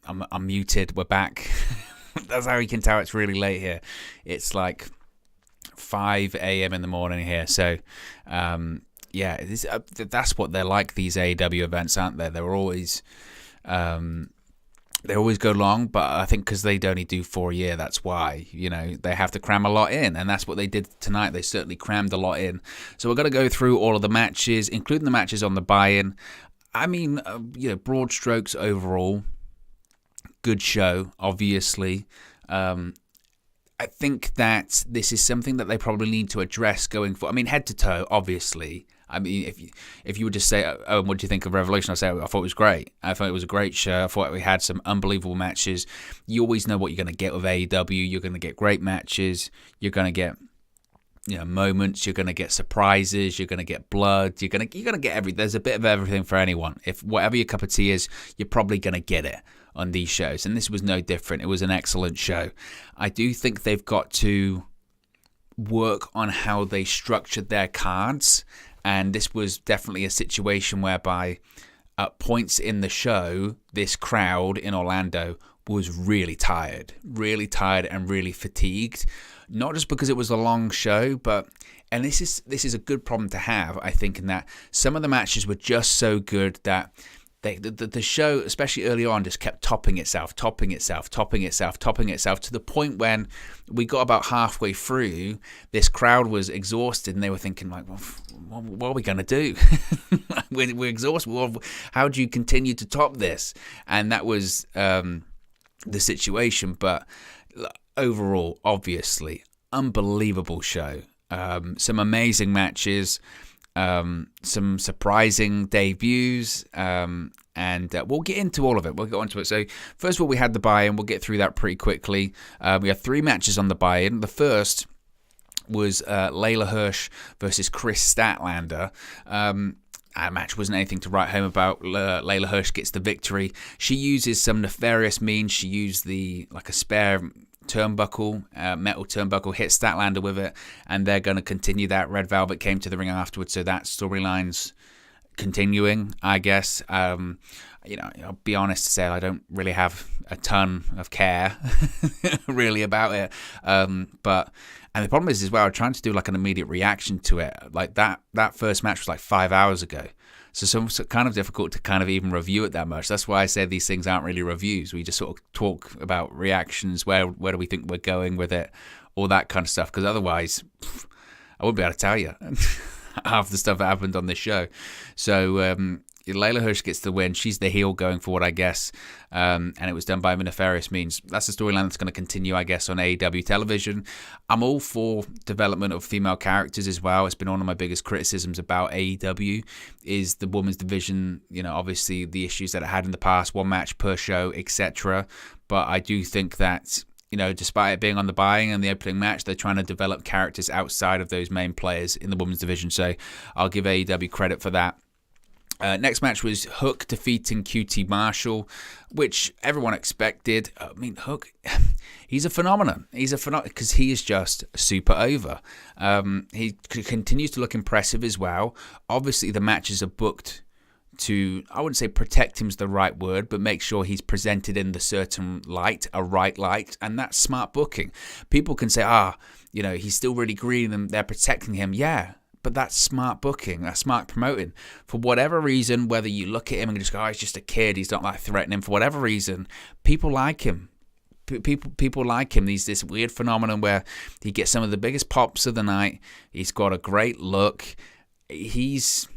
I'm muted. We're back. That's how you can tell it's really late here. It's like 5 a.m. in the morning here. So, that's what they're like, these AEW events, aren't they? They're always, they always go long, but I think because they only do 4 a year, that's why, they have to cram a lot in, and that's what they did tonight. They certainly crammed a lot in. So we're going to go through all of the matches, including the matches on the buy-in. I mean, broad strokes overall, good show, obviously. I think that this is something that they probably need to address going forward. I mean, head to toe, obviously. I mean, if you would just say, oh, what do you think of Revolution? I'll say, I thought it was great. I thought it was a great show. I thought we had some unbelievable matches. You always know what you're going to get with AEW. You're going to get great matches. You're going to get moments. You're going to get surprises. You're going to get blood. You're going to get everything. There's a bit of everything for anyone. If whatever your cup of tea is, you're probably going to get it on these shows. And this was no different. It was an excellent show. I do think they've got to work on how they structured their cards. And this was definitely a situation whereby at points in the show, this crowd in Orlando was really tired and really fatigued. Not just because it was a long show, but, and this is a good problem to have, I think, in that some of the matches were just so good that the show, especially early on, just kept topping itself to the point when we got about halfway through, this crowd was exhausted and they were thinking, like, well, what are we going to do? We're exhausted. Well, how do you continue to top this? And that was the situation. But overall, obviously, unbelievable show. Some amazing matches. Some surprising debuts, and we'll get into all of it. We'll get onto it. So first of all, we had the buy-in. We'll get through that pretty quickly. We had 3 matches on the buy-in. The first was Leyla Hirsch versus Kris Statlander. Our match wasn't anything to write home about. Leyla Hirsch gets the victory. She uses some nefarious means. She used a spare turnbuckle, metal turnbuckle, hit Statlander with it, and they're going to continue that. Red Velvet came to the ring afterwards, so that storyline's continuing, I guess. I'll be honest to say I don't really have a ton of care really about it. But the problem is as well, I'm trying to do like an immediate reaction to it. Like that first match was like 5 hours ago. So it's kind of difficult to kind of even review it that much. That's why I say these things aren't really reviews. We just sort of talk about reactions, where do we think we're going with it, all that kind of stuff. Because otherwise, I wouldn't be able to tell you half the stuff that happened on this show. So Leyla Hirsch gets the win. She's the heel going forward, I guess. And it was done by nefarious means. That's the storyline that's going to continue, I guess, on AEW television. I'm all for development of female characters as well. It's been one of my biggest criticisms about AEW is the women's division. Obviously the issues that it had in the past, 1 match per show, etc. But I do think that, despite it being on the buy-in and the opening match, they're trying to develop characters outside of those main players in the women's division. So I'll give AEW credit for that. Next match was Hook defeating QT Marshall, which everyone expected. I mean, Hook, he's a phenomenon. He's a phenomenon because he is just super over. He continues to look impressive as well. Obviously, the matches are booked to, I wouldn't say protect him's the right word, but make sure he's presented in the certain light, a right light, and that's smart booking. People can say, he's still really green and they're protecting him. Yeah. But that's smart booking, that's smart promoting. For whatever reason, whether you look at him and just go, he's just a kid, he's not that threatening. For whatever reason, people like him. People like him. He's this weird phenomenon where he gets some of the biggest pops of the night. He's got a great look. He's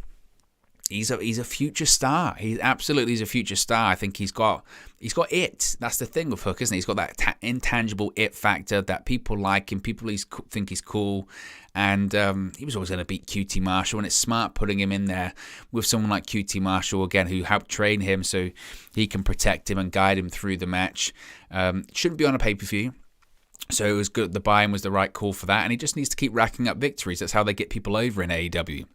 a future star. He absolutely is a future star. I think he's got it. That's the thing with Hook, isn't he? He's got that intangible it factor that people like him. People think he's cool. And he was always going to beat QT Marshall, and it's smart putting him in there with someone like QT Marshall, again, who helped train him so he can protect him and guide him through the match. Shouldn't be on a pay-per-view. So it was good. The buy-in was the right call for that, and he just needs to keep racking up victories. That's how they get people over in AEW.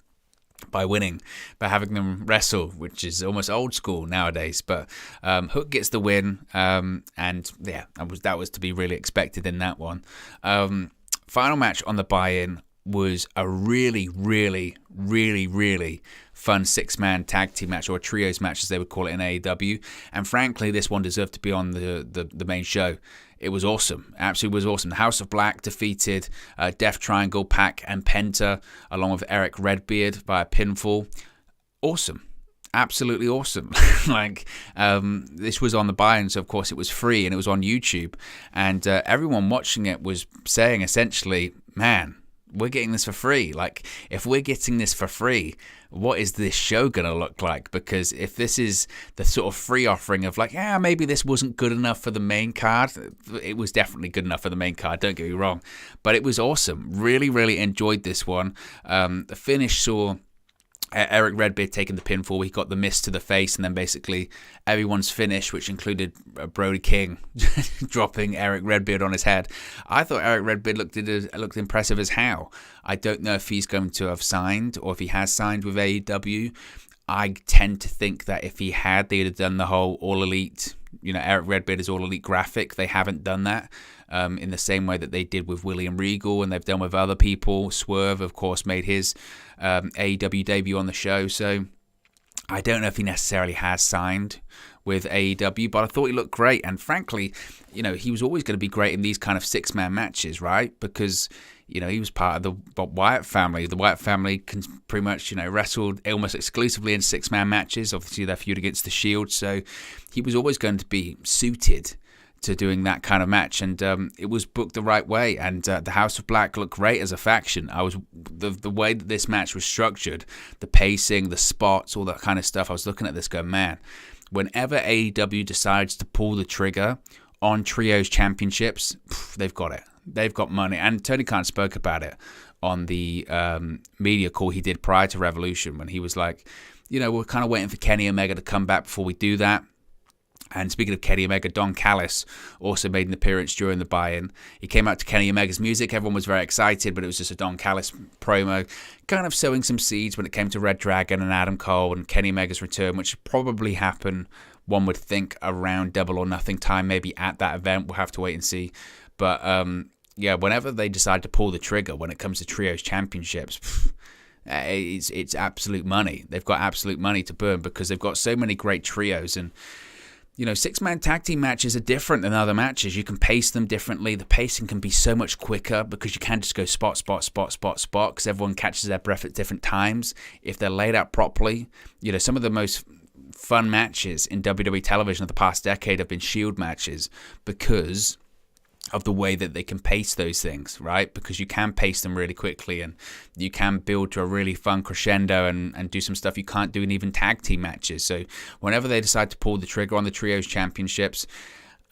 By winning, by having them wrestle, which is almost old school nowadays. But Hook gets the win, and yeah, that was to be really expected in that one. Final match on the buy-in was a really, really, really, really fun 6-man tag team match, or a trios match as they would call it in AEW. And frankly, this one deserved to be on the main show. It was awesome. Absolutely was awesome. The House of Black defeated Death Triangle, Pac, and Penta, along with Erick, Redbeard via pinfall. Awesome. Absolutely awesome. This was on the buy-in, so of course it was free, and it was on YouTube. And everyone watching it was saying essentially, man, we're getting this for free. Like, if we're getting this for free, what is this show going to look like? Because if this is the sort of free offering of like, maybe this wasn't good enough for the main card, it was definitely good enough for the main card, don't get me wrong. But it was awesome. Really, really enjoyed this one. The finish saw Erick Redbeard taking the pinfall. He got the miss to the face, and then basically everyone's finish, which included Brody King dropping Erick Redbeard on his head. I thought Erick Redbeard looked impressive as hell. I don't know if he's going to have signed or if he has signed with AEW. I tend to think that if he had, they'd have done the whole All Elite, Erick Redbeard is All Elite graphic. They haven't done that in the same way that they did with William Regal, and they've done with other people. Swerve, of course, made his AEW debut on the show. So I don't know if he necessarily has signed with AEW, but I thought he looked great. And frankly, he was always going to be great in these kind of 6-man matches, right? Because he was part of the Wyatt family. The Wyatt family can pretty much, wrestled almost exclusively in 6-man matches. Obviously, their feud against the Shield. So he was always going to be suited to doing that kind of match, and it was booked the right way. And the House of Black looked great as a faction. The way that this match was structured, the pacing, the spots, all that kind of stuff. I was looking at this going, man, whenever AEW decides to pull the trigger on trios championships, they've got it. They've got money. And Tony Khan spoke about it on the media call he did prior to Revolution, when he was like, we're kind of waiting for Kenny Omega to come back before we do that. And speaking of Kenny Omega, Don Callis also made an appearance during the buy-in. He came out to Kenny Omega's music. Everyone was very excited, but it was just a Don Callis promo, kind of sowing some seeds when it came to reDRagon and Adam Cole and Kenny Omega's return, which should probably happen, one would think, around Double or Nothing time, maybe at that event. We'll have to wait and see. But, whenever they decide to pull the trigger when it comes to trios championships, it's absolute money. They've got absolute money to burn because they've got so many great trios. And 6-man tag team matches are different than other matches. You can pace them differently. The pacing can be so much quicker because you can't just go spot, because everyone catches their breath at different times. If they're laid out properly, some of the most fun matches in WWE television of the past decade have been Shield matches because of the way that they can pace those things, right? Because you can pace them really quickly, and you can build to a really fun crescendo and do some stuff you can't do in even tag team matches. So whenever they decide to pull the trigger on the trios championships,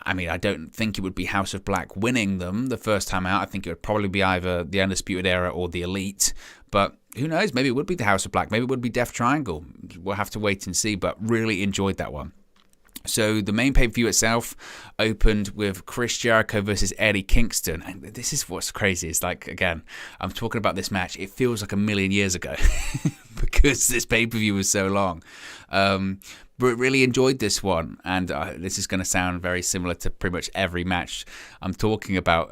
I don't think it would be House of Black winning them the first time out. I think it would probably be either the Undisputed Era or the Elite. But who knows? Maybe it would be the House of Black. Maybe it would be Death Triangle. We'll have to wait and see, but really enjoyed that one. So the main pay-per-view itself opened with Chris Jericho versus Eddie Kingston. And this is what's crazy. It's like, again, I'm talking about this match. It feels like a million years ago because this pay-per-view was so long. But really enjoyed this one. And this is going to sound very similar to pretty much every match I'm talking about.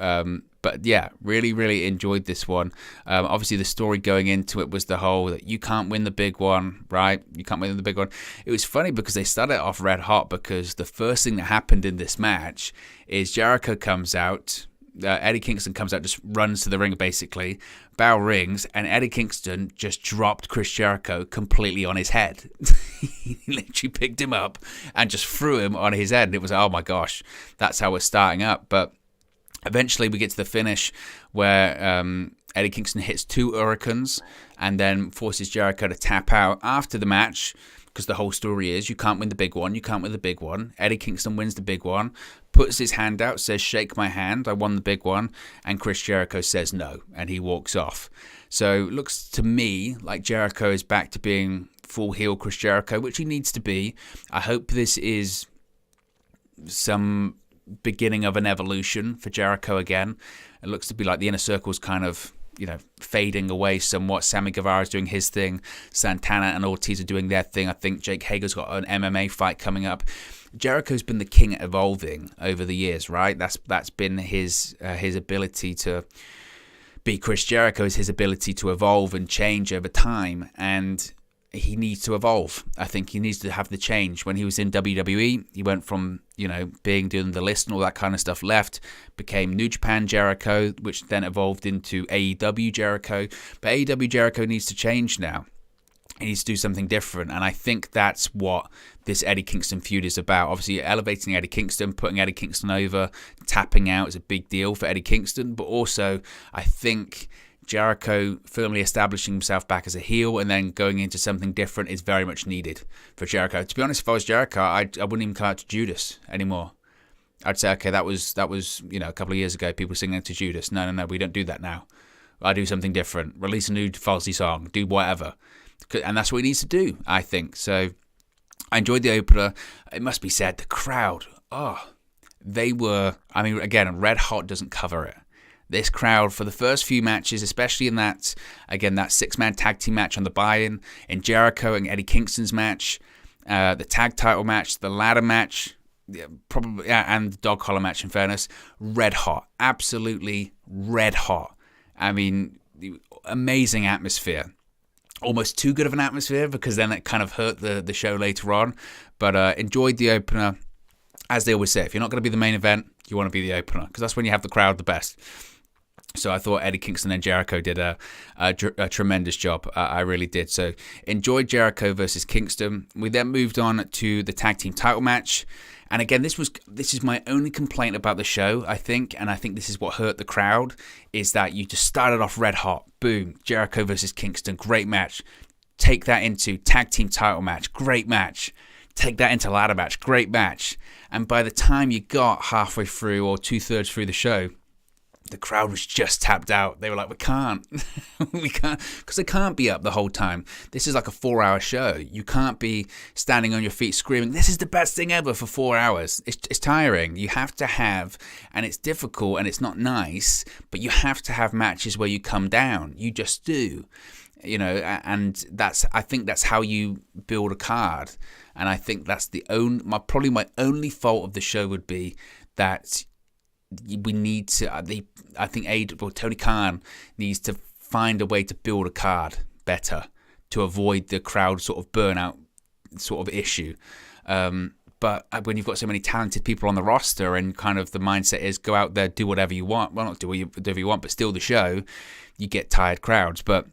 But yeah, really, really enjoyed this one. Obviously, the story going into it was the whole that you can't win the big one, right? You can't win the big one. It was funny because they started it off red hot because the first thing that happened in this match is Jericho comes out, Eddie Kingston comes out, just runs to the ring basically, bell rings, and Eddie Kingston just dropped Chris Jericho completely on his head. He literally picked him up and just threw him on his head. And it was, oh my gosh, that's how we're starting up. But eventually we get to the finish where Eddie Kingston hits 2 Hurricanes and then forces Jericho to tap out after the match, because the whole story is you can't win the big one, you can't win the big one. Eddie Kingston wins the big one, puts his hand out, says, shake my hand, I won the big one, and Chris Jericho says no, and he walks off. So it looks to me like Jericho is back to being full heel Chris Jericho, which he needs to be. I hope this is some beginning of an evolution for Jericho again. It looks to be like the Inner Circle's kind of, fading away somewhat. Sammy Guevara's doing his thing. Santana and Ortiz are doing their thing. I think Jake Hager's got an MMA fight coming up. Jericho's been the king at evolving over the years, right? That's been his ability to beat Chris Jericho is his ability to evolve and change over time, and he needs to evolve. I think he needs to have the change. When he was in WWE, he went from, doing the list and all that kind of stuff, left, became New Japan Jericho, which then evolved into AEW Jericho. But AEW Jericho needs to change now. He needs to do something different, and I think that's what this Eddie Kingston feud is about. Obviously, elevating Eddie Kingston, putting Eddie Kingston over, tapping out is a big deal for Eddie Kingston, but also I think Jericho firmly establishing himself back as a heel and then going into something different is very much needed for Jericho. To be honest, if I was Jericho, I wouldn't even come out to Judas anymore. I'd say, okay, that was a couple of years ago, people singing to Judas. No, we don't do that now. I do something different. Release a new Falsey song. Do whatever. And that's what he needs to do, I think. So I enjoyed the opener. It must be said, the crowd, they were, again, Red Hot doesn't cover it. This crowd, for the first few matches, especially in that 6-man tag team match on the buy-in, in Jericho and Eddie Kingston's match, the tag title match, the ladder match, and the dog collar match, in fairness, red hot. Absolutely red hot. Amazing atmosphere. Almost too good of an atmosphere, because then it kind of hurt the show later on. But enjoyed the opener. As they always say, if you're not going to be the main event, you want to be the opener, because that's when you have the crowd the best. So I thought Eddie Kingston and Jericho did a tremendous job. I really did. So enjoyed Jericho versus Kingston. We then moved on to the tag team title match. And again, this is my only complaint about the show, I think, and I think this is what hurt the crowd, is that you just started off red hot. Boom, Jericho versus Kingston, great match. Take that into tag team title match, great match. Take that into ladder match, great match. And by the time you got halfway through or 2/3 through the show, the crowd was just tapped out. They were like, we can't, because they can't be up the whole time. This is like a 4-hour show. You can't be standing on your feet screaming, this is the best thing ever for 4 hours. It's tiring. You have to have, and it's difficult and it's not nice, but you have to have matches where you come down. You just do, and I think that's how you build a card. And I think that's probably my only fault of the show would be that we need to, I think Tony Khan needs to find a way to build a card better to avoid the crowd sort of burnout sort of issue. But when you've got so many talented people on the roster and kind of the mindset is go out there, do whatever you want. Well, not do whatever you want, but still the show, you get tired crowds. But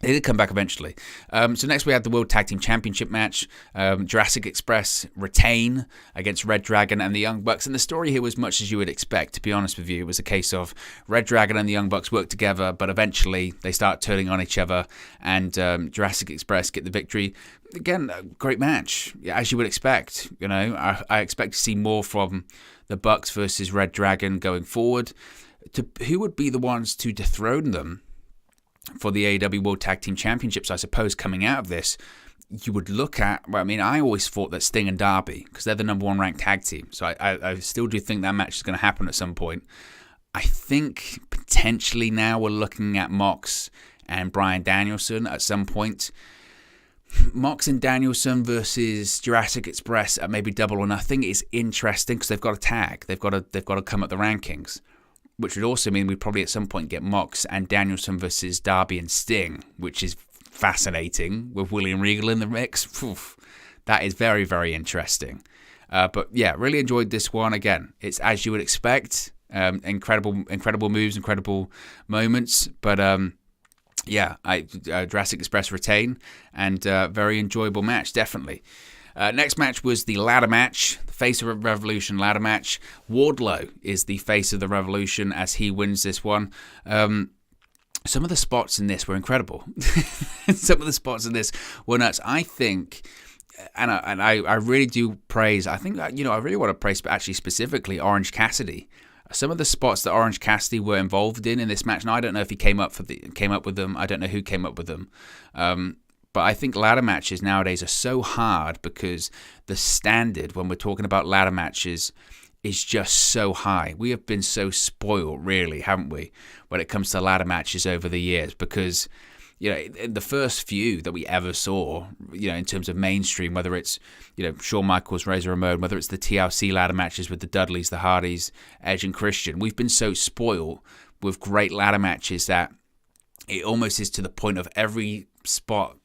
they did come back eventually. So next we had the World Tag Team Championship match. Jurassic Express retain against reDRagon and the Young Bucks. And the story here was much as you would expect, to be honest with you. It was a case of reDRagon and the Young Bucks work together, but eventually they start turning on each other, and Jurassic Express get the victory. Again, a great match, as you would expect. I expect to see more from the Bucks versus reDRagon going forward. Who would be the ones to dethrone them for the AEW World Tag Team Championships, I suppose, coming out of this? You would look at, I always thought that Sting and Darby, because they're the number 1 ranked tag team. So I still do think that match is going to happen at some point. I think potentially now we're looking at Mox and Bryan Danielson at some point. Mox and Danielson versus Jurassic Express at maybe Double or Nothing is interesting, because they've got a tag. They've got to come up the rankings, which would also mean we'd probably at some point get Mox and Danielson versus Darby and Sting, which is fascinating, with William Regal in the mix. That is very, very interesting. But yeah, really enjoyed this one. Again, it's as you would expect. Incredible moves, incredible moments. But Jurassic Express retain, and very enjoyable match, definitely. Next match was the ladder match, the Face of Revolution ladder match. Wardlow is the Face of the Revolution as he wins this one. Some of the spots in this were incredible. Some of the spots in this were nuts. I think, and I really do praise, I think, I really want to praise actually specifically Orange Cassidy. Some of the spots that Orange Cassidy were involved in this match, and I don't know if he came up with them. I don't know who came up with them. But I think ladder matches nowadays are so hard, because the standard when we're talking about ladder matches is just so high. We have been so spoiled, really, haven't we, when it comes to ladder matches over the years? Because, in the first few that we ever saw, in terms of mainstream, whether it's, Shawn Michaels, Razor Ramon, whether it's the TLC ladder matches with the Dudleys, the Hardys, Edge and Christian, we've been so spoiled with great ladder matches that it almost is to the point of every spot,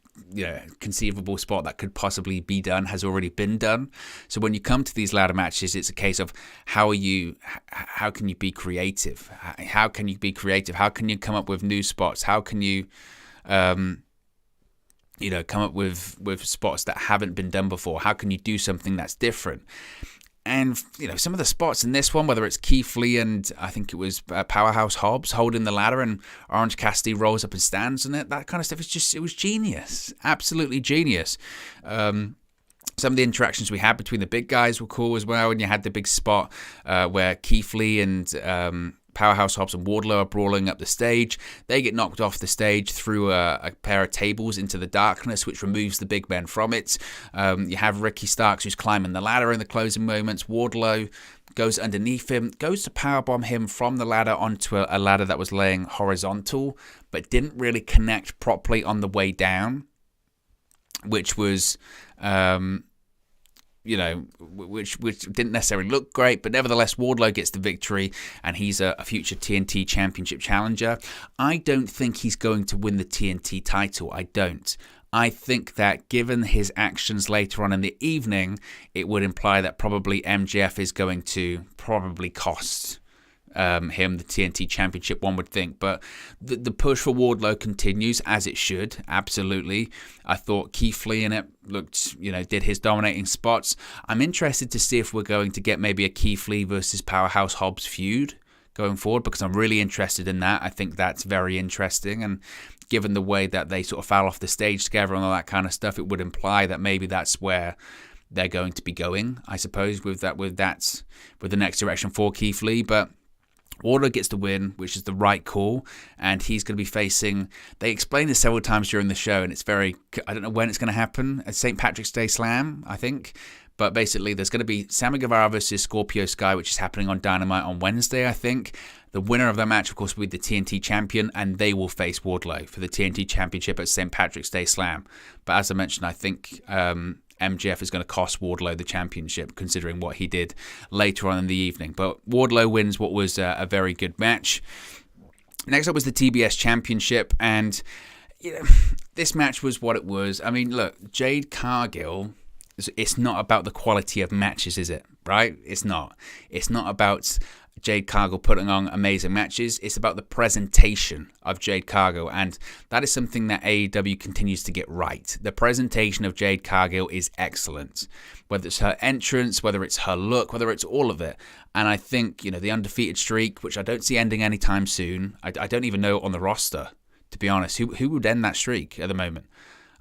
conceivable spot that could possibly be done has already been done. So when you come to these ladder matches, it's a case of how can you be creative? How can you be creative? How can you come up with new spots? How can you, come up with spots that haven't been done before? How can you do something that's different? And, some of the spots in this one, whether it's Keith Lee and I think it was Powerhouse Hobbs holding the ladder and Orange Cassidy rolls up and stands on it, that kind of stuff, it was genius. Absolutely genius. Some of the interactions we had between the big guys were cool as well. And you had the big spot where Keith Lee and Powerhouse Hobbs and Wardlow are brawling up the stage. They get knocked off the stage through a pair of tables into the darkness, which removes the big men from it. You have Ricky Starks, who's climbing the ladder in the closing moments. Wardlow goes underneath him, goes to powerbomb him from the ladder onto a ladder that was laying horizontal, but didn't really connect properly on the way down, which was... which didn't necessarily look great, but nevertheless, Wardlow gets the victory, and he's a future TNT Championship challenger. I don't think he's going to win the TNT title. I don't. I think that given his actions later on in the evening, it would imply that probably MJF is going to probably cost him the TNT Championship, one would think. But the push for Wardlow continues, as it should, absolutely. I thought Keith Lee in it looked, did his dominating spots. I'm interested to see if we're going to get maybe a Keith Lee versus Powerhouse Hobbs feud going forward, because I'm really interested in that. I think that's very interesting, and given the way that they sort of fell off the stage together and all that kind of stuff, it would imply that maybe that's where they're going to be going, I suppose, with the next direction for Keith Lee. But Wardlow gets the win, which is the right call, and he's going to be facing... They explained this several times during the show, and it's very... I don't know when it's going to happen. At St. Patrick's Day Slam, I think. But basically, there's going to be Sammy Guevara versus Scorpio Sky, which is happening on Dynamite on Wednesday, I think. The winner of that match, of course, will be the TNT champion, and they will face Wardlow for the TNT championship at St. Patrick's Day Slam. But as I mentioned, I think... MJF is going to cost Wardlow the championship, considering what he did later on in the evening. But Wardlow wins what was a very good match. Next up was the TBS Championship, and this match was what it was. I mean, look, Jade Cargill, it's not about the quality of matches, is it? Right? It's not. It's not about Jade Cargill putting on amazing matches. It's about the presentation of Jade Cargill, and that is something that AEW continues to get right. The presentation of Jade Cargill is excellent, whether it's her entrance, whether it's her look, whether it's all of it. And I think, the undefeated streak, which I don't see ending anytime soon, I don't even know on the roster, to be honest, who would end that streak at the moment.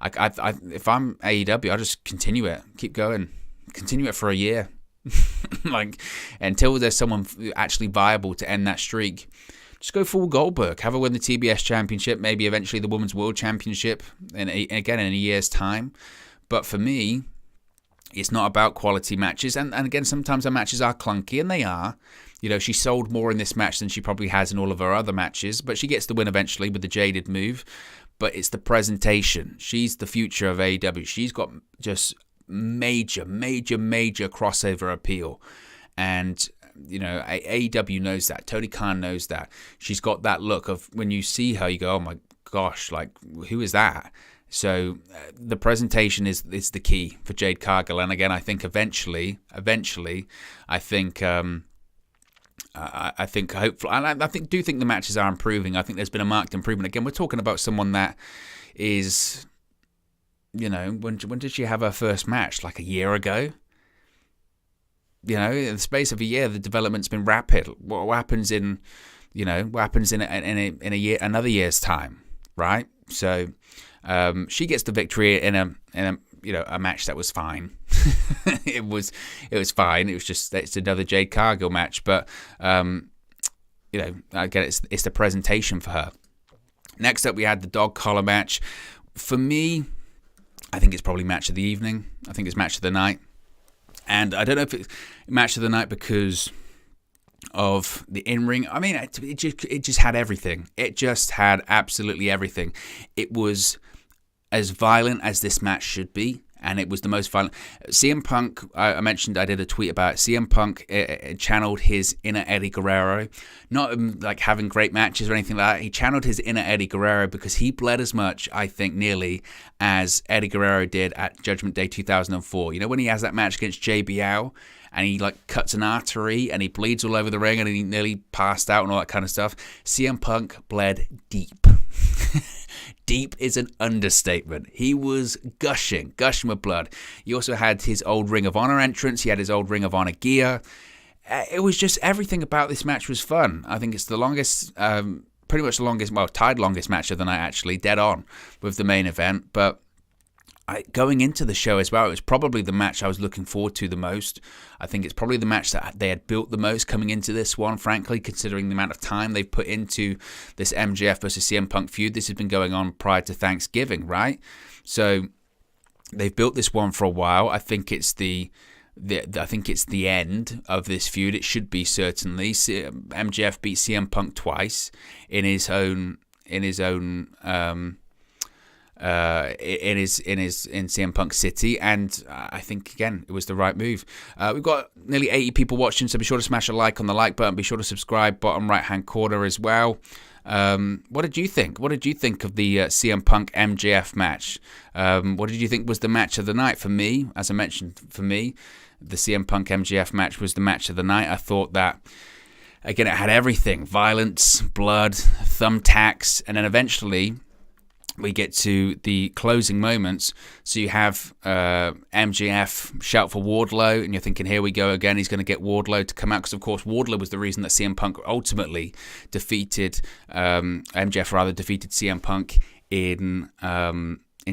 If I'm AEW, I'll just continue it, keep going, continue it for a year. Until there's someone actually viable to end that streak, just go full Goldberg, have her win the TBS Championship, maybe eventually the Women's World Championship, again in a year's time. But for me, it's not about quality matches, and again, sometimes her matches are clunky, and they are. She sold more in this match than she probably has in all of her other matches, but she gets the win eventually with the Jaded move. But it's the presentation. She's the future of AEW. She's got just major crossover appeal, and AEW knows that. Tony Khan knows that. She's got that look of when you see her, you go, oh my gosh, like, who is that? So the presentation is the key for Jade Cargill, and again, I think eventually, I think hopefully, and I do think the matches are improving. I think there's been a marked improvement. Again, we're talking about someone that is. When did she have her first match? Like a year ago? In the space of a year, the development's been rapid. What happens in a year, another year's time, right? So, she gets the victory in a match that was fine. it was fine. It's another Jade Cargill match, but again, it's the presentation for her. Next up, we had the dog collar match. For me, I think it's probably match of the evening. I think it's match of the night. And I don't know if it's match of the night because of the in-ring. I mean, it just had everything. It just had absolutely everything. It was as violent as this match should be, And it was the most violent. CM Punk, I mentioned, I did a tweet about it. CM Punk channeled his inner Eddie Guerrero. Not like having great matches or anything like that. He channeled his inner Eddie Guerrero because he bled as much, I think, nearly, as Eddie Guerrero did at Judgment Day 2004. You know, when he has that match against JBL and he like cuts an artery and he bleeds all over the ring and he nearly passed out and all that kind of stuff. CM Punk bled deep. Deep is an understatement. He was gushing with blood. He also had his old Ring of Honor entrance. He had his old Ring of Honor gear. It was just everything about this match was fun. I think it's the longest, pretty much the longest, well, tied longest match of the night, actually, dead on with the main event. But going into the show as well, it was probably the match I was looking forward to the most. I think it's probably the match that they had built the most coming into this one, frankly, considering the amount of time they've put into this MJF versus CM Punk feud. This has been going on prior to Thanksgiving, right? So they've built this one for a while. I think it's the end of this feud. It should be, certainly. MJF beat CM Punk twice in CM Punk City, and I think again it was the right move. We've got nearly 80 people watching, so be sure to smash a like on the like button. Be sure to subscribe, bottom right hand corner as well. What did you think? What did you think of the CM Punk MJF match? What did you think was the match of the night? For me, as I mentioned, the CM Punk MJF match was the match of the night. I thought that, again, it had everything: violence, blood, thumbtacks, and then eventually we get to the closing moments. So you have MJF shout for Wardlow, and you're thinking, here we go again. He's going to get Wardlow to come out, because of course Wardlow was the reason that CM Punk ultimately defeated MJF defeated CM Punk in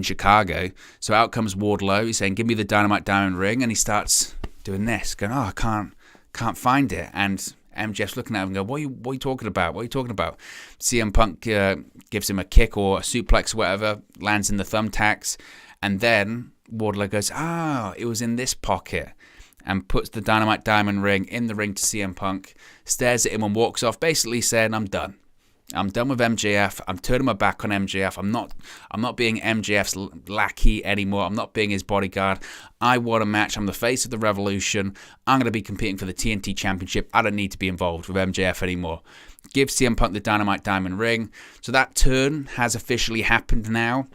Chicago. So out comes Wardlow. He's saying, "Give me the Dynamite Diamond Ring," and he starts doing this, going, "Oh, I can't find it." And MJF's looking at him and going, what are you talking about? What are you talking about? CM Punk gives him a kick or a suplex or whatever, lands in the thumbtacks, and then Wardlow goes, it was in this pocket, and puts the Dynamite Diamond Ring in the ring to CM Punk, stares at him and walks off, basically saying, I'm done with MJF. I'm turning my back on MJF. I'm not being MJF's lackey anymore. I'm not being his bodyguard. I want a match. I'm the face of the Revolution. I'm going to be competing for the TNT Championship. I don't need to be involved with MJF anymore. Give CM Punk the Dynamite Diamond Ring. So that turn has officially happened now.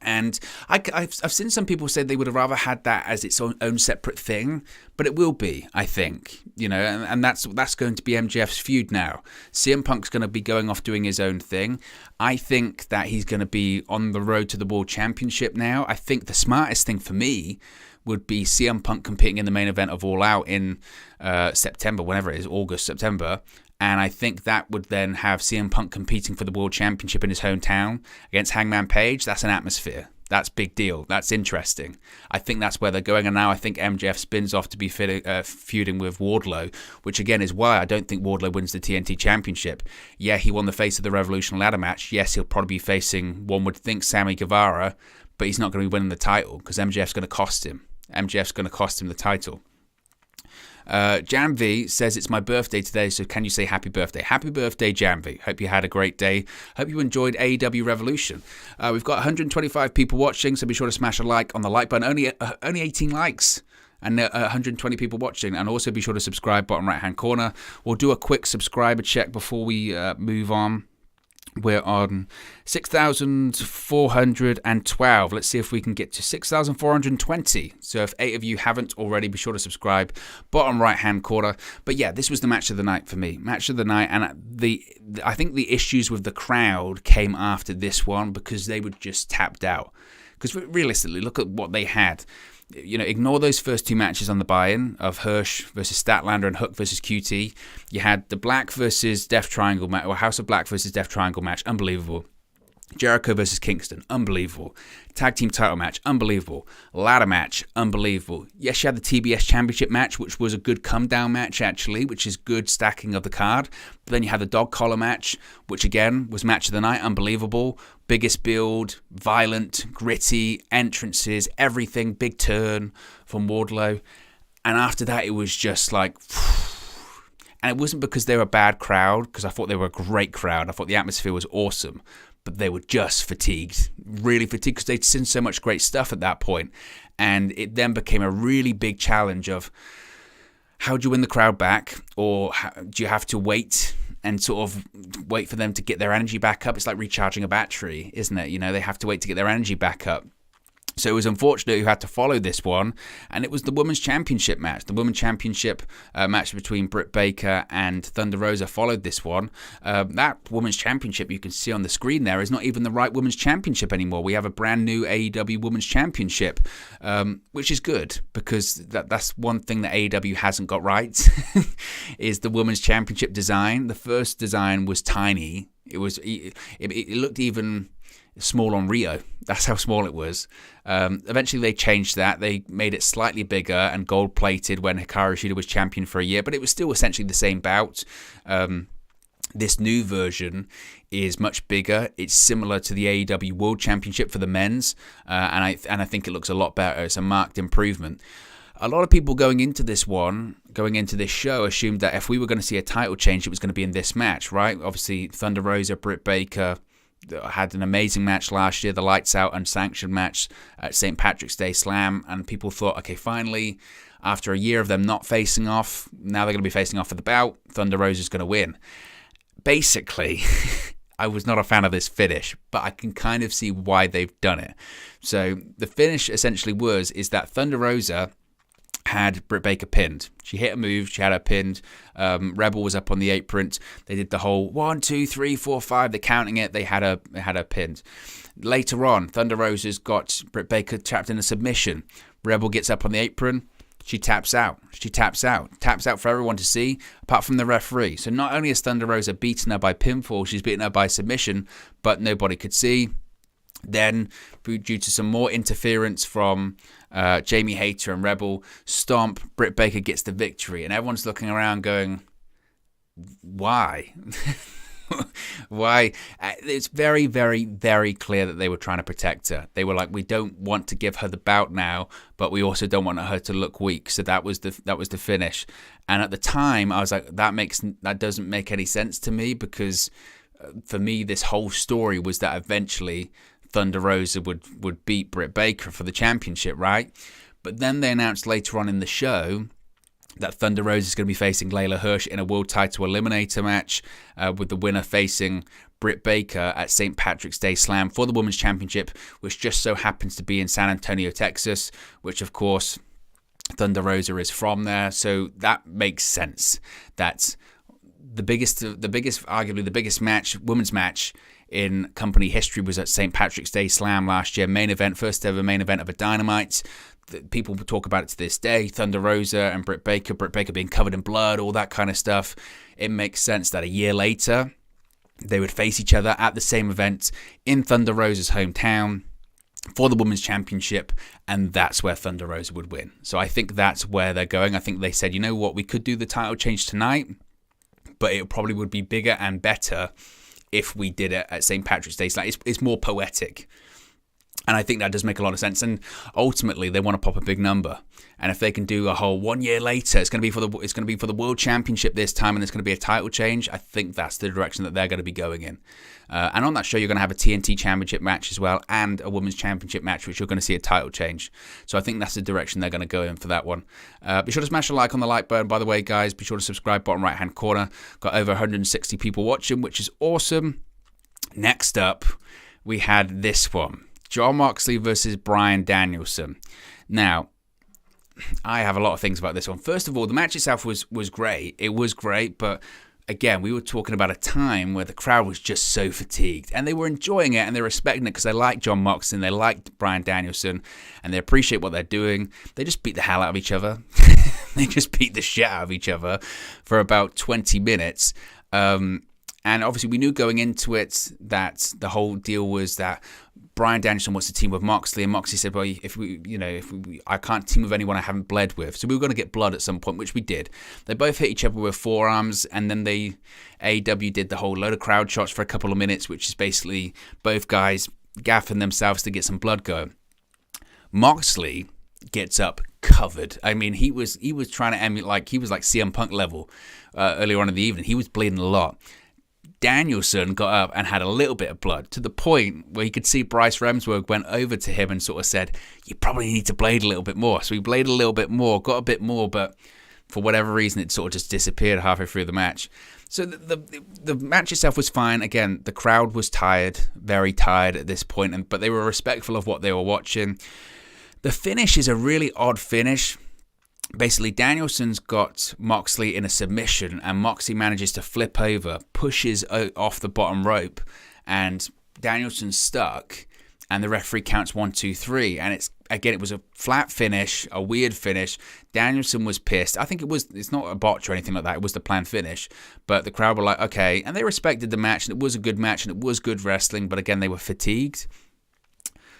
And I've seen some people say they would have rather had that as its own separate thing, but it will be, I think, and that's going to be MJF's feud now. CM Punk's going to be going off doing his own thing. I think that he's going to be on the road to the World Championship now. I think the smartest thing for me would be CM Punk competing in the main event of All Out in September, whenever it is, August, September. And I think that would then have CM Punk competing for the World Championship in his hometown against Hangman Page. That's an atmosphere. That's big deal. That's interesting. I think that's where they're going. And now I think MJF spins off to be feuding with Wardlow, which again is why I don't think Wardlow wins the TNT Championship. Yeah, he won the Face of the Revolution ladder match. Yes, he'll probably be facing, one would think, Sammy Guevara, but he's not going to be winning the title because MJF's going to cost him. MJF's going to cost him the title. Jan V says, it's my birthday today, so can you say happy birthday? Happy birthday, Jan V. Hope you had a great day. Hope you enjoyed AEW Revolution. We've got 125 people watching, so be sure to smash a like on the like button. Only 18 likes and 120 people watching. And also be sure to subscribe, bottom right hand corner. We'll do a quick subscriber check before we move on. We're on 6,412. Let's see if we can get to 6,420. So if 8 of you haven't already, be sure to subscribe. Bottom right-hand corner. But yeah, this was the match of the night for me. Match of the night. And I think the issues with the crowd came after this one because they were just tapped out. Because realistically, look at what they had. Ignore those first two matches on the buy-in of Hirsch versus Statlander and Hook versus QT. You had the Black versus Death Triangle match, or House of Black versus Death Triangle match, unbelievable. Jericho versus Kingston, unbelievable. Tag team title match, unbelievable. Ladder match, unbelievable. Yes, you had the TBS Championship match, which was a good come-down match, actually, which is good stacking of the card. But then you had the dog collar match, which, again, was match of the night, unbelievable. Biggest build, violent, gritty, entrances, everything, big turn from Wardlow. And after that, it was just like... And it wasn't because they were a bad crowd, because I thought they were a great crowd. I thought the atmosphere was awesome. but they were just fatigued, really fatigued, because they'd seen so much great stuff at that point. And it then became a really big challenge of, how do you win the crowd back? Or do you have to wait and sort of wait for them to get their energy back up? It's like recharging a battery, isn't it? You know, they have to wait to get their energy back up. So it was unfortunate who had to follow this one, and it was the Women's Championship match. The Women's Championship match between Britt Baker and Thunder Rosa followed this one. That Women's Championship you can see on the screen there is not even the right Women's Championship anymore. We have a brand new AEW Women's Championship, which is good, because that's one thing that AEW hasn't got right, is the Women's Championship design. The first design was tiny. It looked even small on Rio. That's how small it was. Eventually they changed that. They made it slightly bigger and gold plated when Hikaru Shida was champion for a year, but it was still essentially the same bout. This new version is much bigger. It's similar to the AEW World Championship for the men's, and I think it looks a lot better. It's a marked improvement. A lot of people going into this show, assumed that if we were going to see a title change, it was going to be in this match, right? Obviously, Thunder Rosa, Britt Baker had an amazing match last year, the Lights Out unsanctioned match at St. Patrick's Day Slam, and people thought, okay, finally, after a year of them not facing off, now they're going to be facing off for the bout, Thunder Rosa's going to win. Basically, I was not a fan of this finish, but I can kind of see why they've done it. So the finish essentially is that Thunder Rosa had Britt Baker pinned. She hit a move, she had her pinned. Rebel was up on the apron. They did the whole 1, 2, 3, 4, 5. They're counting it. They had her pinned. Later on, Thunder Rosa's got Britt Baker trapped in a submission. Rebel gets up on the apron. She taps out. Taps out for everyone to see, apart from the referee. So not only has Thunder Rosa beaten her by pinfall, she's beaten her by submission, but nobody could see. Then, due to some more interference from Jamie Hayter and Rebel, Stomp, Britt Baker gets the victory. And everyone's looking around going, why? Why? It's very, very, very clear that they were trying to protect her. They were like, we don't want to give her the bout now, but we also don't want her to look weak. So that was the finish. And at the time, I was like, that doesn't make any sense to me, because for me, this whole story was that eventually Thunder Rosa would beat Britt Baker for the championship, right? But then they announced later on in the show that Thunder Rosa is going to be facing Leyla Hirsch in a world title eliminator match, with the winner facing Britt Baker at St. Patrick's Day Slam for the Women's Championship, which just so happens to be in San Antonio, Texas, which of course Thunder Rosa is from there. So that makes sense. That's arguably the biggest match, women's match in company history, was at St. Patrick's Day Slam last year. Main event, first ever main event of a Dynamite. People talk about it to this day. Thunder Rosa and Britt Baker being covered in blood, all that kind of stuff. It makes sense that a year later they would face each other at the same event in Thunder Rosa's hometown for the Women's Championship, and that's where Thunder Rosa would win. So I think that's where they're going. I think they said, you know what, we could do the title change tonight, but it probably would be bigger and better if we did it at St. Patrick's Day. It's more poetic. And I think that does make a lot of sense. And ultimately, they want to pop a big number. And if they can do a whole 1 year later, it's going to be for the World Championship this time, and there's going to be a title change. I think that's the direction that they're going to be going in. And on that show, you're going to have a TNT Championship match as well, and a Women's Championship match, which you're going to see a title change. So I think that's the direction they're going to go in for that one. Be sure to smash a like on the like button. By the way, guys, be sure to subscribe, bottom right hand corner. Got over 160 people watching, which is awesome. Next up, we had this one. Jon Moxley versus Bryan Danielson. Now, I have a lot of things about this one. First of all, the match itself was great. It was great, but again, we were talking about a time where the crowd was just so fatigued, and they were enjoying it and they were respecting it because they like Jon Moxley and they like Bryan Danielson and they appreciate what they're doing. They just beat the hell out of each other. They just beat the shit out of each other for about 20 minutes. And obviously, we knew going into it that the whole deal was that Bryan Danielson wants to team with Moxley, and Moxley said, "Well, I can't team with anyone I haven't bled with." So we were going to get blood at some point, which we did. They both hit each other with forearms, and then AEW did the whole load of crowd shots for a couple of minutes, which is basically both guys gaffing themselves to get some blood going. Moxley gets up covered. I mean, he was trying to emulate, he was like CM Punk level earlier on in the evening. He was bleeding a lot. Danielson got up and had a little bit of blood, to the point where you could see Bryce Remsburg went over to him and sort of said, you probably need to blade a little bit more. So he bladed a little bit more, got a bit more, but for whatever reason, it sort of just disappeared halfway through the match. So the match itself was fine. Again, the crowd was tired, very tired at this point, but they were respectful of what they were watching. The finish is a really odd finish. Basically, Danielson's got Moxley in a submission, and Moxley manages to flip over, pushes off the bottom rope, and Danielson's stuck, and the referee counts 1, 2, 3, and it was a flat finish, a weird finish. Danielson was pissed. I think it's not a botch or anything like that. It was the planned finish, but the crowd were like, okay, and they respected the match, and it was a good match, and it was good wrestling, but again, they were fatigued.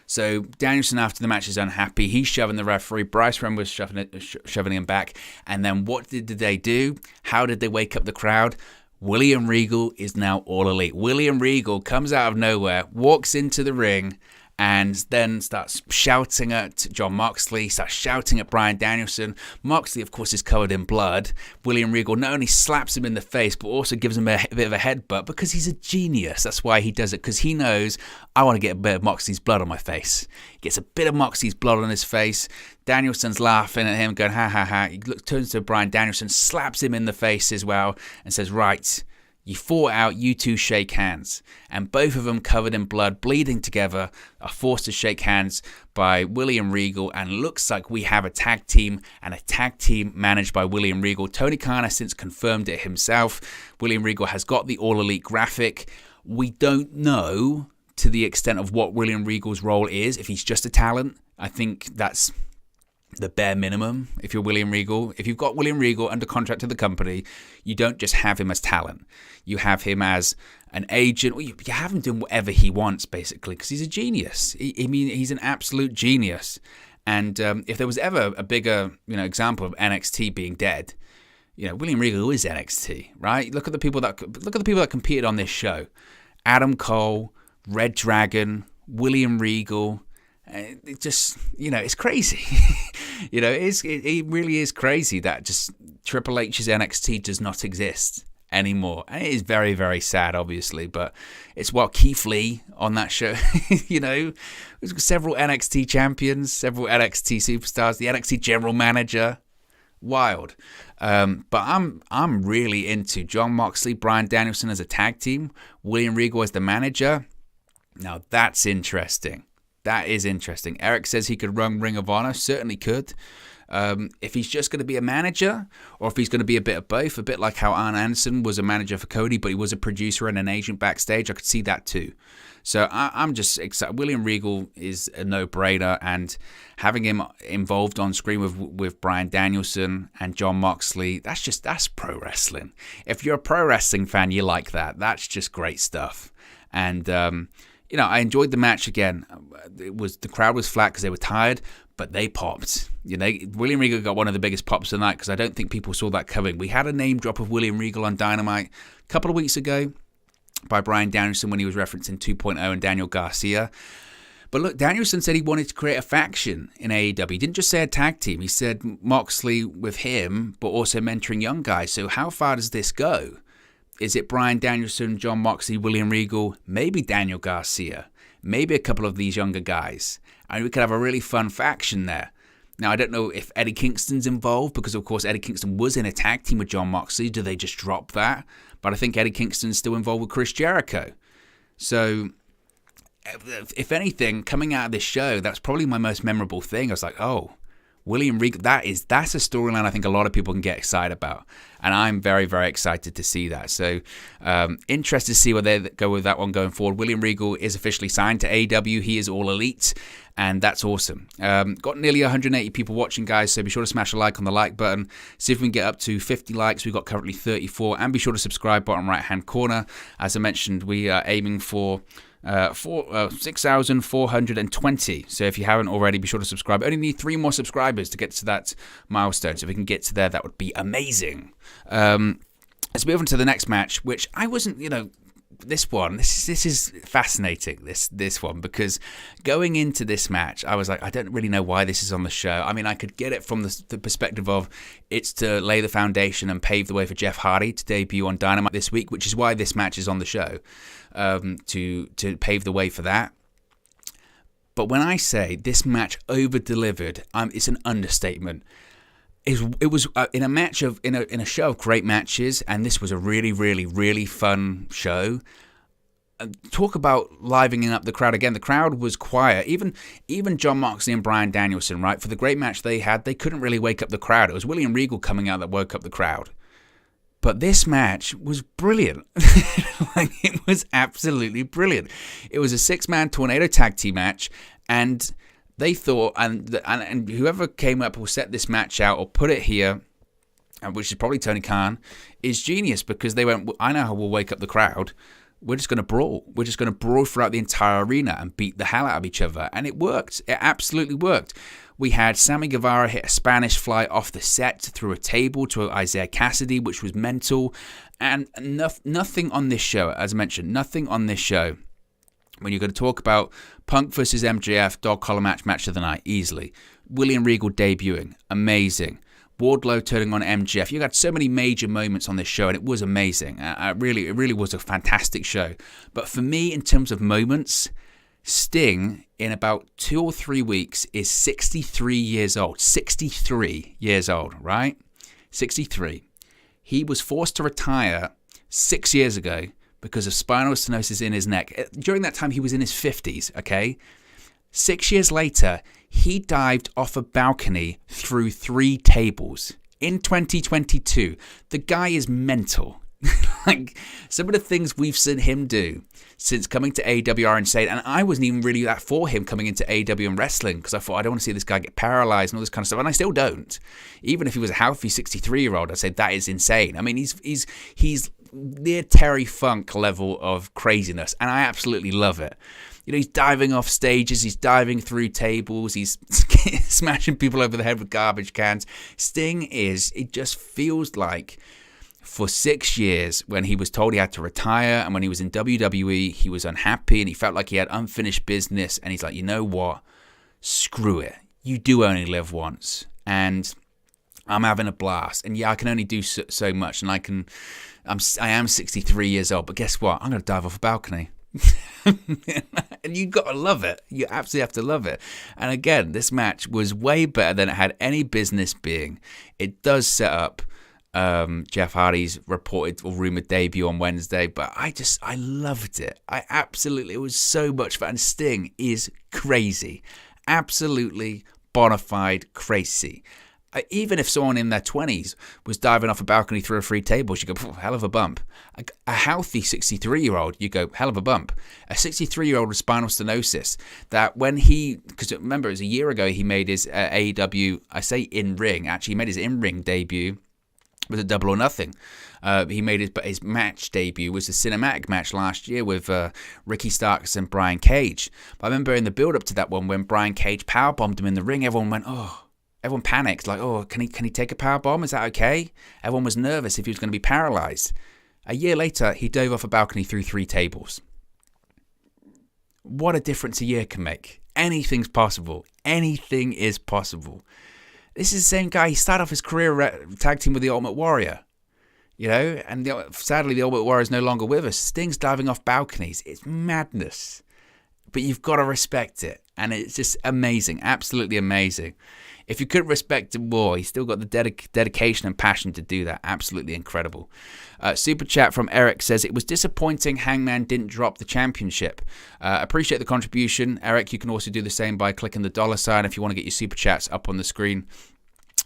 So Danielson, after the match, is unhappy. He's shoving the referee. Bryce Ren was shoving him back. And then what did they do? How did they wake up the crowd? William Regal is now All Elite. William Regal comes out of nowhere, walks into the ring, and then starts shouting at Jon Moxley, starts shouting at Bryan Danielson. Moxley, of course, is covered in blood. William Regal not only slaps him in the face, but also gives him a bit of a headbutt, because he's a genius. That's why he does it, because he knows, I want to get a bit of Moxley's blood on my face. He gets a bit of Moxley's blood on his face. Danielson's laughing at him, going, ha, ha, ha. He turns to Bryan Danielson, slaps him in the face as well, and says, right, you fought out, you two shake hands. And both of them, covered in blood, bleeding together, are forced to shake hands by William Regal. And looks like we have a tag team, and a tag team managed by William Regal. Tony Khan has since confirmed it himself. William Regal has got the All Elite graphic. We don't know to the extent of what William Regal's role is, if he's just a talent. I think that's the bare minimum. If you're William Regal, if you've got William Regal under contract to the company, you don't just have him as talent. You have him as an agent. You have him doing whatever he wants, basically, because he's a genius. He's an absolute genius. And if there was ever a bigger, example of NXT being dead, William Regal is NXT, right? Look at the people that competed on this show: Adam Cole, reDRagon, William Regal. It just, it's crazy. It really is crazy that just Triple H's NXT does not exist anymore. And it is very, very sad, obviously, but it's Keith Lee on that show, several NXT champions, several NXT superstars, the NXT general manager. Wild. But I'm really into Jon Moxley, Bryan Danielson as a tag team, William Regal as the manager. Now that's interesting. That is interesting. Erick says he could run Ring of Honor. Certainly could. If he's just going to be a manager, or if he's going to be a bit of both, a bit like how Arn Anderson was a manager for Cody, but he was a producer and an agent backstage, I could see that too. So I'm just excited. William Regal is a no-brainer, and having him involved on screen with Bryan Danielson and Jon Moxley, that's pro wrestling. If you're a pro wrestling fan, you like that. That's just great stuff. And I enjoyed the match again. The crowd was flat because they were tired, but they popped. William Regal got one of the biggest pops of the night, because I don't think people saw that coming. We had a name drop of William Regal on Dynamite a couple of weeks ago by Bryan Danielson when he was referencing 2.0 and Daniel Garcia. But look, Danielson said he wanted to create a faction in AEW. He didn't just say a tag team. He said Moxley with him, but also mentoring young guys. So how far does this go? Is it Bryan Danielson, Jon Moxley, William Regal, maybe Daniel Garcia, maybe a couple of these younger guys? And we could have a really fun faction there. Now, I don't know if Eddie Kingston's involved, because, of course, Eddie Kingston was in a tag team with Jon Moxley. Do they just drop that? But I think Eddie Kingston's still involved with Chris Jericho. So, if anything, coming out of this show, that's probably my most memorable thing. I was like, oh, William Regal, that's a storyline I think a lot of people can get excited about. And I'm very, very excited to see that. So, interested to see where they go with that one going forward. William Regal is officially signed to AEW. He is All Elite, and that's awesome. Got nearly 180 people watching, guys, so be sure to smash a like on the like button. See if we can get up to 50 likes. We've got currently 34. And be sure to subscribe, bottom right-hand corner. As I mentioned, we are aiming for 6,420. So if you haven't already, be sure to subscribe. Only need 3 more subscribers to get to that milestone. So if we can get to there, that would be amazing. Let's move on to the next match, which I wasn't, this is fascinating, this one, because going into this match, I was like, I don't really know why this is on the show. I mean, I could get it from the perspective of it's to lay the foundation and pave the way for Jeff Hardy to debut on Dynamite this week, which is why this match is on the show, to pave the way for that. But when I say this match over-delivered, it's an understatement. It was in a show of great matches, and this was a really, really, really fun show. Talk about livening up the crowd again. The crowd was quiet. Even Jon Moxley and Bryan Danielson, right, for the great match they had, they couldn't really wake up the crowd. It was William Regal coming out that woke up the crowd. But this match was brilliant. It was absolutely brilliant. It was a 6-man tornado tag team match, and they thought, and whoever came up or set this match out or put it here, which is probably Tony Khan, is genius, because they went, I know how we'll wake up the crowd. We're just going to brawl. We're just going to brawl throughout the entire arena and beat the hell out of each other. And it worked. It absolutely worked. We had Sammy Guevara hit a Spanish fly off the set through a table to Isiah Kassidy, which was mental. And nothing on this show, as I mentioned, nothing on this show. When you're going to talk about Punk versus MJF, dog collar match of the night, easily. William Regal debuting, amazing. Wardlow turning on MJF. You had so many major moments on this show, and it was amazing. It really was a fantastic show. But for me, in terms of moments, Sting, in about 2 or 3 weeks, is 63 years old. 63 years old, right? 63. He was forced to retire 6 years ago because of spinal stenosis in his neck. During that time, he was in his 50s, okay? 6 years later, he dived off a balcony through 3 tables in 2022. The guy is mental. Like, some of the things we've seen him do since coming to AEW are insane. And I wasn't even really that for him coming into AEW and wrestling, because I thought, I don't want to see this guy get paralyzed and all this kind of stuff. And I still don't. Even if he was a healthy 63-year-old, I'd say that is insane. I mean, he's near Terry Funk level of craziness, and I absolutely love it. You know, he's diving off stages, he's diving through tables, he's smashing people over the head with garbage cans. Sting it just feels like for 6 years, when he was told he had to retire, and when he was in WWE, he was unhappy and he felt like he had unfinished business, and he's like, you know what? Screw it. You do only live once, and I'm having a blast. And yeah, I can only do so much, and I am 63 years old, but guess what? I'm going to dive off a balcony. And you got to love it. You absolutely have to love it. And again, this match was way better than it had any business being. It does set up Jeff Hardy's reported or rumored debut on Wednesday, but I loved it. It was so much fun. And Sting is crazy. Absolutely bona fide crazy. Even if someone in their 20s was diving off a balcony through a 3 tables, you go, hell of a bump. A healthy 63-year-old, you go, hell of a bump. A 63-year-old with spinal stenosis, that when because remember, it was a year ago he made his AEW, I say in-ring, actually he made his in-ring debut with a Double or Nothing. He made his match debut was a cinematic match last year with Ricky Starks and Brian Cage. But I remember in the build-up to that one, when Brian Cage powerbombed him in the ring, everyone went, oh. Everyone panicked, like, oh, can he take a power bomb? Is that okay? Everyone was nervous if he was going to be paralyzed. A year later, he dove off a balcony through 3 tables. What a difference a year can make. Anything's possible. Anything is possible. This is the same guy. He started off his career tag team with the Ultimate Warrior. You know, and sadly, the Ultimate Warrior is no longer with us. Sting's diving off balconies. It's madness. But you've got to respect it. And it's just amazing. Absolutely amazing. If you couldn't respect him more, he's still got the dedication and passion to do that. Absolutely incredible. Super chat from Erick says, it was disappointing Hangman didn't drop the championship. Appreciate the contribution. Erick, you can also do the same by clicking the $sign if you want to get your super chats up on the screen.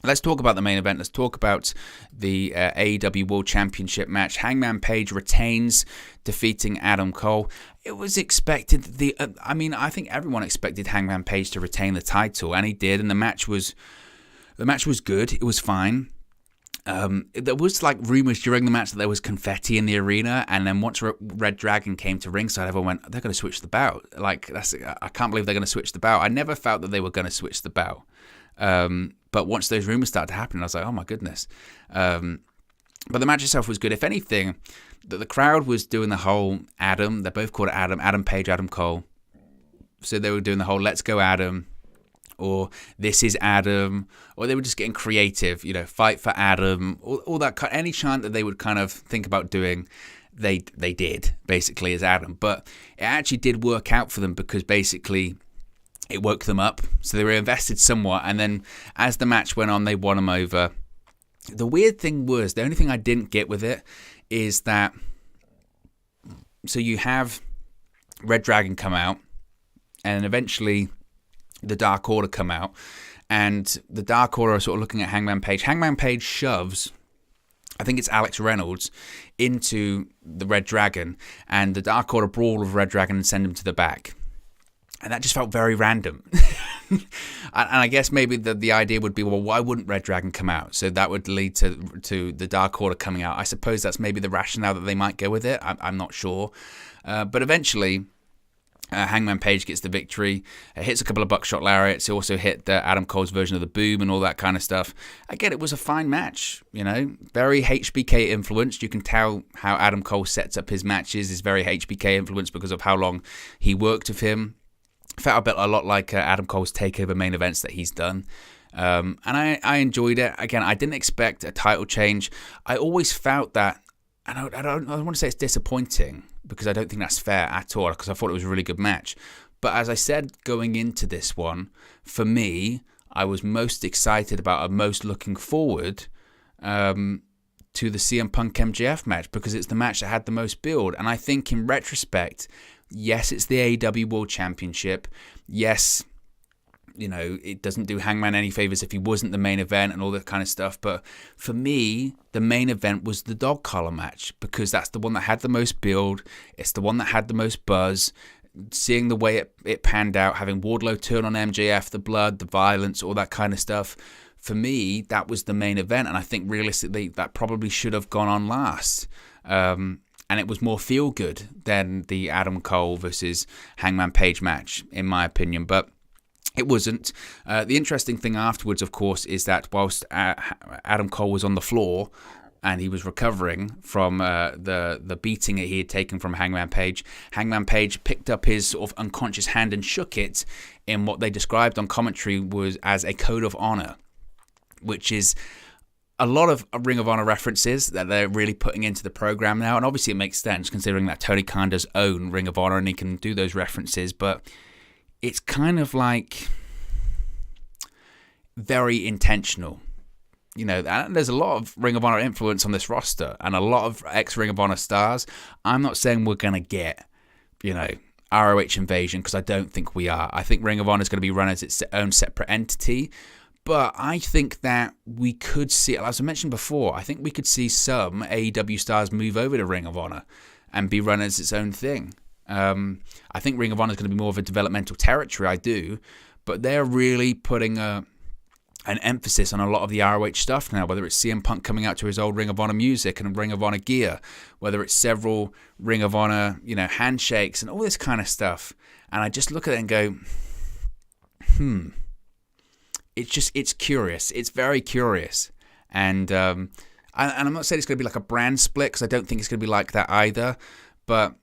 Let's talk about the main event. Let's talk about the AEW World Championship match. Hangman Page retains, defeating Adam Cole. It was expected. I think everyone expected Hangman Page to retain the title, and he did. And the match was good. It was fine. There was like rumors during the match that there was confetti in the arena, and then once reDRagon came to ringside, everyone went, "They're going to switch the bout." Like I can't believe they're going to switch the bout. I never felt that they were going to switch the bout. But once those rumors started to happen, I was like, oh my goodness. But the match itself was good. If anything, the crowd was doing the whole Adam. They're both called Adam Page, Adam Cole. So they were doing the whole "Let's go Adam," or "This is Adam," or they were just getting creative. Fight for Adam. All that. Any chant that they would kind of think about doing, they did basically as Adam. But it actually did work out for them because basically it woke them up. So they were invested somewhat, and then as the match went on, they won them over. The weird thing was, the only thing I didn't get with it is that, so you have reDRagon come out, and eventually the Dark Order come out, and the Dark Order are sort of looking at Hangman Page. Hangman Page shoves, I think it's Alex Reynolds, into the reDRagon, and the Dark Order brawl with reDRagon and send him to the back. And that just felt very random. And I guess maybe the idea would be, well, why wouldn't reDRagon come out? So that would lead to the Dark Order coming out. I suppose that's maybe the rationale that they might go with it. I'm not sure. But eventually, Hangman Page gets the victory. Hits a couple of buckshot lariats. He also hit Adam Cole's version of the boom and all that kind of stuff. Again, it was a fine match. Very HBK influenced. You can tell how Adam Cole sets up his matches is very HBK influenced because of how long he worked with him. Felt a lot like Adam Cole's takeover main events that he's done. And I enjoyed it. Again, I didn't expect a title change. I always felt that, and I don't want to say it's disappointing because I don't think that's fair at all, because I thought it was a really good match. But as I said going into this one, for me, I was most excited about and most looking forward to the CM Punk MJF match because it's the match that had the most build. And I think in retrospect, yes, it's the AEW World Championship. Yes, it doesn't do Hangman any favors if he wasn't the main event and all that kind of stuff. But for me, the main event was the dog collar match because that's the one that had the most build. It's the one that had the most buzz. Seeing the way it panned out, having Wardlow turn on MJF, the blood, the violence, all that kind of stuff. For me, that was the main event. And I think realistically, that probably should have gone on last. And it was more feel-good than the Adam Cole versus Hangman Page match, in my opinion. But it wasn't. The interesting thing afterwards, of course, is that whilst Adam Cole was on the floor and he was recovering from the beating that he had taken from Hangman Page picked up his sort of unconscious hand and shook it in what they described on commentary was as a code of honor, which is a lot of Ring of Honor references that they're really putting into the program now. And obviously it makes sense considering that Tony Khan does own Ring of Honor and he can do those references. But it's kind of like very intentional. And there's a lot of Ring of Honor influence on this roster and a lot of ex-Ring of Honor stars. I'm not saying we're going to get, ROH Invasion because I don't think we are. I think Ring of Honor is going to be run as its own separate entity. But I think that we could see, as I mentioned before, I think we could see some AEW stars move over to Ring of Honor and be run as its own thing. I think Ring of Honor is going to be more of a developmental territory, I do. But they're really putting an emphasis on a lot of the ROH stuff now, whether it's CM Punk coming out to his old Ring of Honor music and Ring of Honor gear, whether it's several Ring of Honor, handshakes and all this kind of stuff. And I just look at it and go, It's curious. It's very curious. And I'm not saying it's going to be like a brand split because I don't think it's going to be like that either. But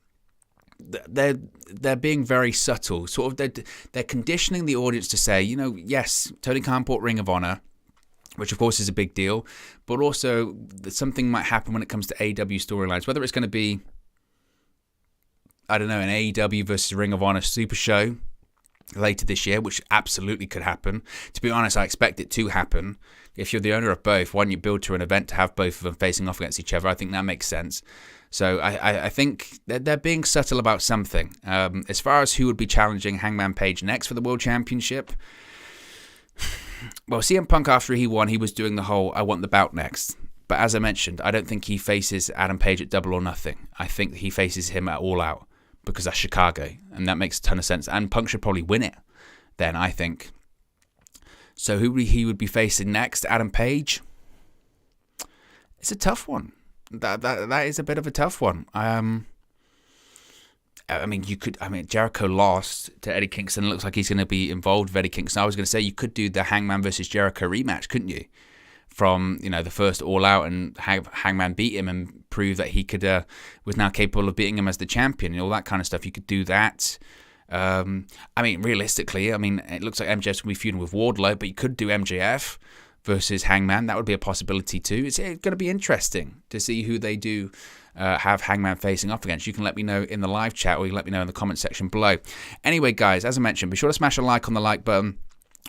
they're being very subtle. Sort of they're conditioning the audience to say, yes, Tony Khan bought Ring of Honor, which of course is a big deal. But also something might happen when it comes to AEW storylines. Whether it's going to be, I don't know, an AEW versus Ring of Honor Super Show later this year, which absolutely could happen. To be honest, I expect it to happen. If you're the owner of both, why don't you build to an event to have both of them facing off against each other? I think that makes sense. So I think they're being subtle about something. As far as who would be challenging Hangman Page next for the World Championship, well, CM Punk, after he won, he was doing the whole, I want the bout next. But as I mentioned, I don't think he faces Adam Page at Double or Nothing. I think he faces him at All Out, because that's Chicago, and that makes a ton of sense. And Punk should probably win it then, I think. So who he would be facing next? Adam Page? It's a tough one. That is a bit of a tough one. Jericho lost to Eddie Kingston. It looks like he's going to be involved with Eddie Kingston. I was going to say you could do the Hangman versus Jericho rematch, couldn't you? from, you know, the first All Out and Hangman beat him and prove that he could was now capable of beating him as the champion and all that kind of stuff. You could do that. I mean, realistically, I mean, it looks like MJF's going to be feuding with Wardlow, but you could do MJF versus Hangman. That would be a possibility too. It's going to be interesting to see who they do have Hangman facing off against. You can let me know in the live chat, or you can let me know in the comment section below. Anyway, guys, as I mentioned, be sure to smash a like on the like button.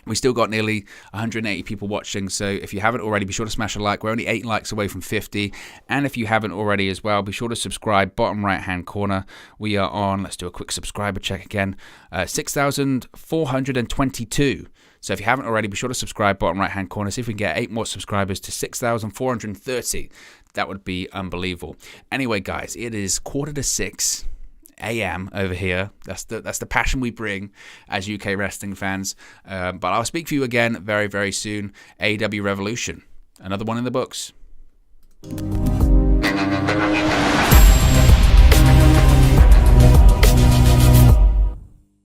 We still got nearly 180 people watching, so if you haven't already, be sure to smash a like. We're only 8 likes away from 50, and if you haven't already as well, be sure to subscribe. Bottom right-hand corner, we are on, let's do a quick subscriber check again, 6,422. So if you haven't already, be sure to subscribe, bottom right-hand corner. See if we can get 8 more subscribers to 6,430. That would be unbelievable. Anyway, guys, it is 5:45 a.m. over here. That's the passion we bring as UK wrestling fans. But I'll speak for you again very, very soon. AEW Revolution, another one in the books.